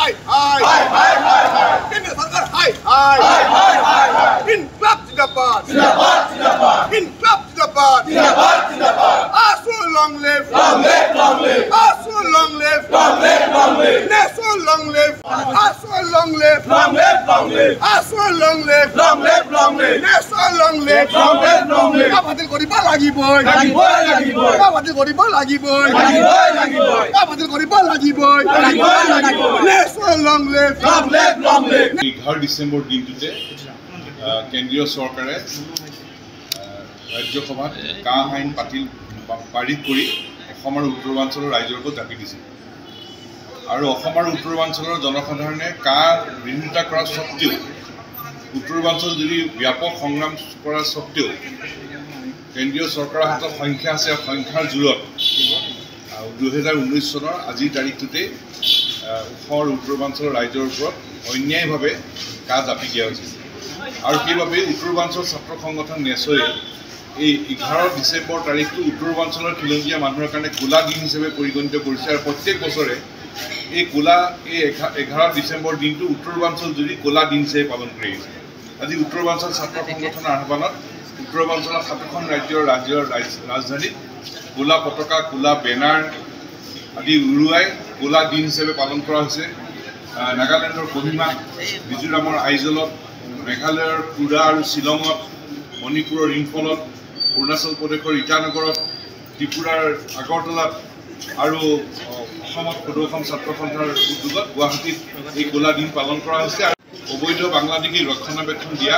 হাই হাই কেন্দ্র সরকার হাই হাই ইনকলাব জিন্দাবাদ ইনকলাব জিন্দাবাদ ASU long live ASU long live NESO long live ASU long live ASU long live NESO long live বাতিল কৰিব লাগিবই বাতিল কৰিব লাগিবই বাতিল কৰিব লাগিবই NESO long live 11 ডিসেম্বৰ দিনটোতে কেন্দ্ৰীয় চৰকাৰে ৰাজ্যসভাত কা আইন পাৰিত কৰি অসম আৰু উত্তৰাঞ্চলৰ ৰাইজৰ ওপৰত জাপি দিছিল আৰু অসম আৰু উত্তৰাঞ্চলৰ জনসাধাৰণে কা বিৰোধিতা কৰা স্বত্তেও উত্তৰাঞ্চল যদি ব্যাপক সংগ্ৰাম কৰা স্বত্তেও কেন্দ্ৰীয় চৰকাৰৰ হাতত সংখ্যা আছে সংখ্যাৰ জোৰত 2019 চনৰ আজিৰ তাৰিখটোতে অসম আৰু উত্তৰাঞ্চলৰ ৰাইজৰ ওপৰত অন্যায়ভাৱে কা জাপি দিয়া হৈছিল আৰু সেইবাবে উত্তৰাঞ্চল ছাত্ৰ সংগঠন নেছয়ে এই 11 ডিসেম্বৰ তাৰিখটো উত্তৰাঞ্চলৰ খিলঞ্জীয়া মানুহৰ কাৰণে কোলা দিন হিচাপে পৰিগণিত কৰিছে আৰু প্ৰত্যেক বছৰে এই 11 ডিসেম্বৰ দিনটো উত্তৰাঞ্চল জুৰি কোলা দিন হিচাপে পালন কৰি আহিছে আজি উত্তৰাঞ্চল ছাত্ৰ সংগঠনৰ আহ্বানত উত্তৰাঞ্চলৰ 7খন ৰাজ্যৰ ৰাজধানীত কোলা পতাকা কোলা বেনাৰ আদি উৰুৱাই কোলা দিন হিচাপে পালন কৰা হৈছে নাগালেণ্ডৰ কোহিমা মিজোৰামৰ আইজলত মেঘালয়ৰ টুৰা আৰু শ্বিলঙত মণিপুৰৰ ইম্ফলত অৰুণাচল প্ৰদেশৰ ইটানগৰত ত্ৰিপুৰাৰ আগৰতলাত আৰু অসমত সদৌ ছাত্ৰ সন্থাৰ উদ্যোগত গুৱাহাটীত এই কোলা দিন পালন কৰা হৈছে আৰু অবৈধ বাংলাদেশী ৰক্ষণাবেক্ষণ দিয়া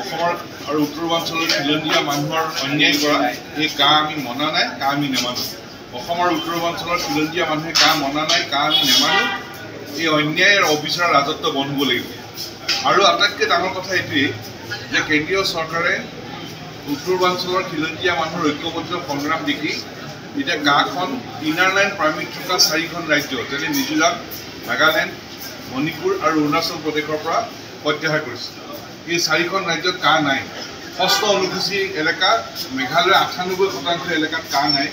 অসমৰ আৰু উত্তৰাঞ্চলৰ খিলঞ্জীয়া মানুহৰ অন্যায় কৰা এই কা আমি মনা নাই কা আমি নেমানো অসমৰ উত্তৰাঞ্চলৰ খিলঞ্জীয়া মানুহে কা মনা নাই কা আমি নেমানো এই অন্যায় আৰু অবিচাৰ ৰাজত্ব বন্ধ হ'ব লাগিব আৰু আটাইতকৈ ডাঙৰ কথা এইটোৱেই যে কেন্দ্ৰীয় চৰকাৰে উত্তৰাঞ্চলৰ খিলঞ্জীয়া মানুহৰ ঐক্যবদ্ধ সংগ্ৰাম দেখি এতিয়া কাখন ইনাৰ লাইন পাৰ্মিট থকা 4খন ৰাজ্য যেনে মিজোৰাম নাগালেণ্ড মণিপুৰ আৰু অৰুণাচল প্ৰদেশৰ পৰা প্ৰত্যাহাৰ কৰিছে এই 4খন ৰাজ্যত কা নাই ষষ্ঠ অনুসূচী এলেকা মেঘালয়ৰ 98% এলেকাত কা নাই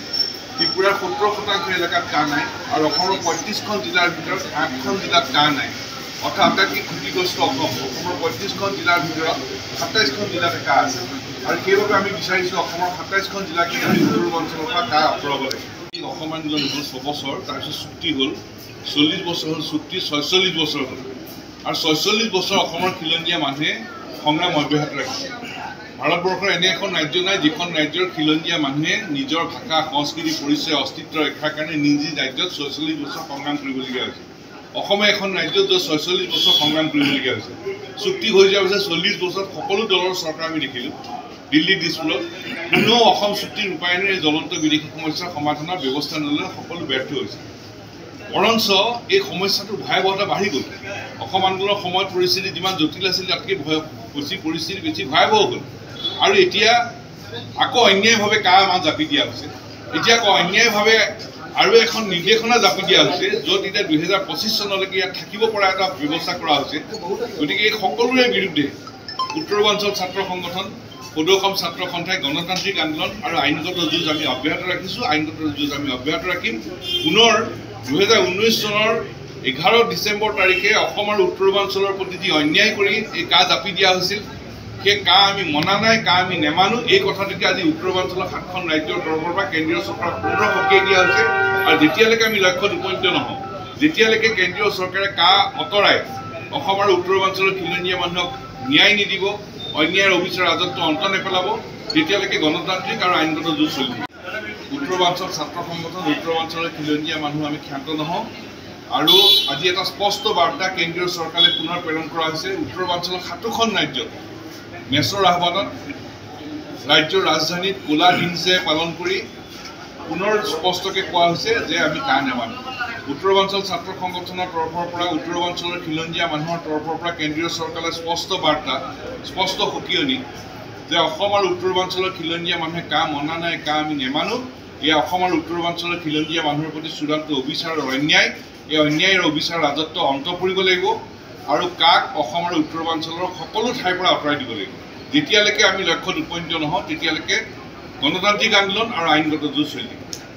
ত্ৰিপুৰাৰ 70% এলেকাত কা নাই আৰু অসমৰ 35খন জিলাৰ ভিতৰত 8খন জিলাত কা নাই অৰ্থাৎ আটাইতকৈ ক্ষতিগ্ৰস্ত অসমৰ 35খন জিলাৰ ভিতৰত 27খন জিলাতে কা আছে আৰু সেইবাবে আমি বিচাৰিছোঁ অসমৰ 27খন জিলাকে আমি উত্তৰাঞ্চলৰ পৰা কা আঁতৰাব লাগে অসম আন্দোলন হ'ল 6 বছৰ তাৰপিছত চুক্তি হ'ল 40 বছৰ হ'ল চুক্তি 46 বছৰ হ'ল আৰু 46 বছৰ অসমৰ খিলঞ্জীয়া মানুহে সংগ্ৰাম অব্যাহত ৰাখিছে ভাৰতবৰ্ষৰ এনে এখন ৰাজ্য নাই যিখন ৰাজ্যৰ খিলঞ্জীয়া মানুহে নিজৰ ভাষা সংস্কৃতি পৰিচয় অস্তিত্ব ৰক্ষাৰ কাৰণে নিজ ৰাজ্যত 46 বছৰ সংগ্ৰাম কৰিবলগীয়া হৈছে অসমে এখন ৰাজ্যত 46 বছৰ সংগ্ৰাম কৰিবলগীয়া হৈছে চুক্তি হৈ যোৱাৰ পিছত 40 বছৰত সকলো দলৰ চৰকাৰ আমি দেখিলোঁ দিল্লী দিছপুৰত কোনেও অসম চুক্তি ৰূপায়ণেৰে জ্বলন্ত বিদেশী সমস্যাৰ সমাধানৰ ব্যৱস্থা নললে সকলো ব্যৰ্থ হৈছে বৰঞ্চ এই সমস্যাটোৰ ভয়াৱহতা বাঢ়ি গ'ল অসম আন্দোলনৰ সময়ত পৰিস্থিতি যিমান জটিল আছিল তাতকৈ পৰিস্থিতি বেছি ভয়াৱহ হ'ল আৰু এতিয়া আকৌ অন্যায়ভাৱে কা আমাক জাপি দিয়া হৈছে এতিয়া আকৌ অন্যায়ভাৱে আৰু এখন নিৰ্দেশনা জাপি দিয়া হৈছে য'ত এতিয়া 2025 চনলৈকে ইয়াত থাকিব পৰা এটা ব্যৱস্থা কৰা হৈছে গতিকে এই সকলোৰে বিৰুদ্ধে উত্তৰাঞ্চল ছাত্ৰ সংগঠন সদৌ ছাত্ৰ সন্থাই গণতান্ত্ৰিক আন্দোলন আৰু আইনগত যুঁজ আমি অব্যাহত ৰাখিছোঁ আইনগত যুঁজ আমি অব্যাহত ৰাখিম পুনৰ 2019 চনৰ 11 ডিসেম্বৰ তাৰিখে অসম আৰু উত্তৰাঞ্চলৰ প্ৰতি যি অন্যায় কৰি এই কা জাপি দিয়া হৈছিল সেই কা আমি মনা নাই কা আমি নেমানো এই কথাটোকে আজি উত্তৰাঞ্চলৰ 7খন ৰাজ্যৰ তৰফৰ পৰা কেন্দ্ৰীয় চৰকাৰক পুনৰ সকীয়াই দিয়া হৈছে আৰু যেতিয়ালৈকে আমি লক্ষ্যত উপনীত নহওঁ যেতিয়ালৈকে কেন্দ্ৰীয় চৰকাৰে কা আঁতৰাই অসম আৰু উত্তৰাঞ্চলৰ খিলঞ্জীয়া মানুহক ন্যায় নিদিব অন্যায়ৰ অবিচাৰ ৰাজত্ব অন্ত নেপেলাব তেতিয়ালৈকে গণতান্ত্ৰিক আৰু আইনগত যুঁজ চলিব উত্তৰাঞ্চল ছাত্ৰ সংগঠন উত্তৰাঞ্চলৰ খিলঞ্জীয়া মানুহ আমি ক্ষান্ত নহওঁ আৰু আজি এটা স্পষ্ট বাৰ্তা কেন্দ্ৰীয় চৰকাৰে পুনৰ প্ৰেৰণ কৰা হৈছে উত্তৰাঞ্চলৰ 7খন ৰাজ্যত নেছৰ আহ্বানত ৰাজ্যৰ ৰাজধানীত কোলা দিন হিচাপে পালন কৰি পুনৰ স্পষ্টকৈ কোৱা হৈছে যে আমি কা নেমানো উত্তৰাঞ্চল ছাত্ৰ সংগঠনৰ তৰফৰ পৰা উত্তৰাঞ্চলৰ খিলঞ্জীয়া মানুহৰ তৰফৰ পৰা কেন্দ্ৰীয় চৰকাৰে স্পষ্ট বাৰ্তা স্পষ্ট সকিয়নি যে অসম আৰু উত্তৰাঞ্চলৰ খিলঞ্জীয়া মানুহে কা মনা নাই কা আমি নেমানো এই অসম আৰু উত্তৰাঞ্চলৰ খিলঞ্জীয়া মানুহৰ প্ৰতি চূড়ান্ত অবিচাৰ আৰু অন্যায় এই অন্যায় আৰু অবিচাৰ ৰাজত্ব অন্ত পৰিব লাগিব আৰু কাক অসম আৰু উত্তৰাঞ্চলৰ সকলো ঠাইৰ পৰা আঁতৰাই দিব লাগিব যেতিয়ালৈকে আমি লক্ষ্যত উপনীত নহওঁ তেতিয়ালৈকে গণতান্ত্ৰিক আন্দোলন আৰু আইনগত যুঁজ চলি থাকিব